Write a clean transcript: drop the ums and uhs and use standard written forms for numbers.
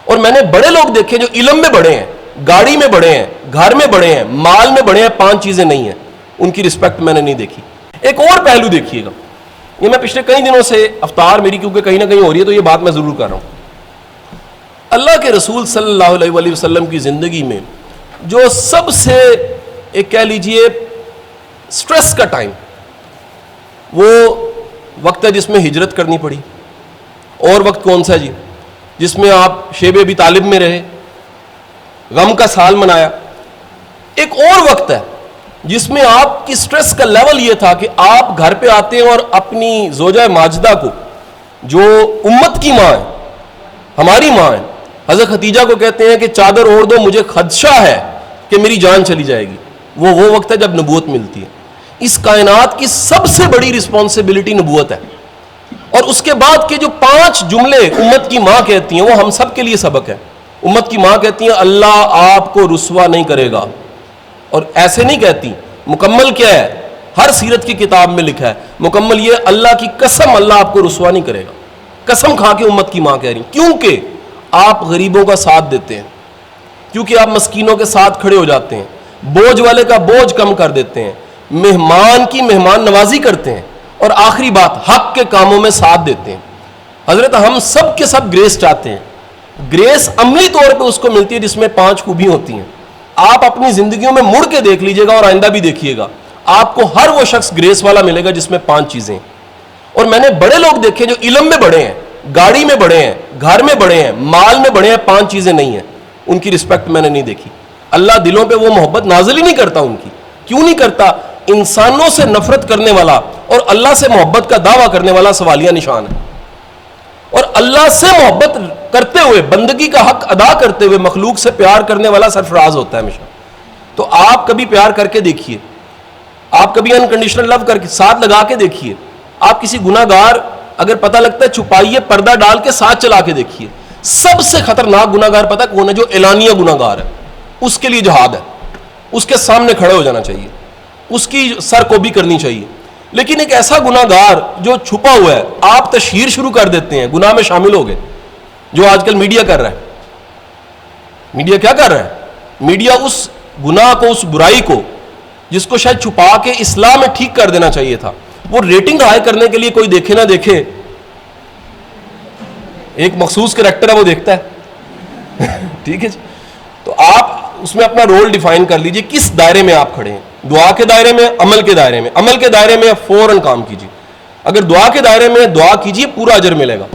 اور میں نے بڑے لوگ دیکھے جو علم میں بڑے ہیں, گاڑی میں بڑے ہیں, گھر میں بڑے ہیں, مال میں بڑے ہیں, 5 چیزیں نہیں ہیں, ان کی رسپیکٹ میں نے نہیں دیکھی. ایک اور پہلو دیکھیے گا, یہ میں پچھلے کئی دنوں سے افطار میری کیونکہ کہیں نہ کہیں ہو رہی ہے تو یہ بات میں ضرور کر رہا ہوں. اللہ کے رسول صلی اللہ علیہ وآلہ وسلم کی زندگی میں جو سب سے ایک کہہ لیجئے سٹریس کا ٹائم, وہ وقت ہے جس میں ہجرت کرنی پڑی. اور وقت کون سا جی؟ جس میں آپ شیب ابی طالب میں رہے, غم کا سال منایا. ایک اور وقت ہے جس میں آپ کی سٹریس کا لیول یہ تھا کہ آپ گھر پہ آتے ہیں اور اپنی زوجہ ماجدہ کو, جو امت کی ماں ہے, ہماری ماں ہے, حضرت خدیجہ کو کہتے ہیں کہ چادر اوڑھ دو, مجھے خدشہ ہے کہ میری جان چلی جائے گی. وہ وقت ہے جب نبوت ملتی ہے. اس کائنات کی سب سے بڑی رسپانسبلٹی نبوت ہے. اور اس کے بعد کے جو 5 جملے امت کی ماں کہتی ہیں وہ ہم سب کے لیے سبق ہے. امت کی ماں کہتی ہیں اللہ آپ کو رسوا نہیں کرے گا, اور ایسے نہیں کہتی, مکمل کیا ہے, ہر سیرت کی کتاب میں لکھا ہے مکمل یہ, اللہ کی قسم اللہ آپ کو رسوا نہیں کرے گا. قسم کھا کے امت کی ماں کہہ رہی, کیونکہ آپ غریبوں کا ساتھ دیتے ہیں, کیونکہ آپ مسکینوں کے ساتھ کھڑے ہو جاتے ہیں, بوجھ والے کا بوجھ کم کر دیتے ہیں, مہمان کی مہمان نوازی کرتے ہیں, اور آخری بات حق کے کاموں میں ساتھ دیتے ہیں. حضرت ہم سب کے سب گریس چاہتے ہیں. گریس عملی طور پہ اس کو ملتی ہے جس میں 5 خوبیاں ہوتی ہیں. آپ اپنی زندگیوں میں مڑ کے دیکھ لیجئے گا اور آئندہ بھی دیکھیے گا, آپ کو ہر وہ شخص گریس والا ملے گا جس میں 5 چیزیں. اور میں نے بڑے لوگ دیکھے جو علم میں بڑے ہیں, گاڑی میں بڑے ہیں, گھر میں بڑے ہیں, مال میں بڑے ہیں, 5 چیزیں نہیں ہیں, ان کی رسپیکٹ میں نے نہیں دیکھی. اللہ دلوں پہ وہ محبت نازل ہی نہیں کرتا ان کی. کیوں نہیں کرتا؟ انسانوں سے نفرت کرنے والا اور اللہ سے محبت کا دعویٰ کرنے والا سوالیہ نشان ہے. اور اللہ سے محبت کرتے ہوئے, بندگی کا حق ادا کرتے ہوئے مخلوق سے پیار کرنے والا سرفراز ہوتا ہے ہمیشہ. تو آپ کبھی پیار کر کے دیکھیے, آپ کبھی انکنڈیشنل لو کر کے ساتھ لگا کے دیکھیے. آپ کسی گناہ گار اگر پتہ لگتا ہے چھپائیے, پردہ ڈال کے ساتھ چلا کے دیکھیے. سب سے خطرناک گناہ گار پتہ کون ہے؟ جو اعلانیہ گناہ گار ہے. اس کے لیے جہاد ہے, اس کے سامنے کھڑے ہو جانا چاہیے, اس کی سر کو بھی کرنی چاہیے. لیکن ایک ایسا گناہ گار جو چھپا ہوا ہے, آپ تشہیر شروع کر دیتے ہیں, گناہ میں شامل ہو گئے, جو آج کل میڈیا کر رہا ہے. میڈیا کیا کر رہا ہے؟ میڈیا اس گناہ کو, اس برائی کو جس کو شاید چھپا کے اصلاح میں ٹھیک کر دینا چاہیے تھا, وہ ریٹنگ ہائی کرنے کے لیے کوئی دیکھے نہ دیکھے, ایک مخصوص کریکٹر ہے وہ دیکھتا ہے. ٹھیک ہے جی, تو آپ اس میں اپنا رول ڈیفائن کر لیجئے کس دائرے میں آپ کھڑے ہیں. دعا کے دائرے میں, عمل کے دائرے میں. عمل کے دائرے میں فوراً کام کیجیے. اگر دعا کے دائرے میں دعا کیجیے, پورا اجر ملے گا.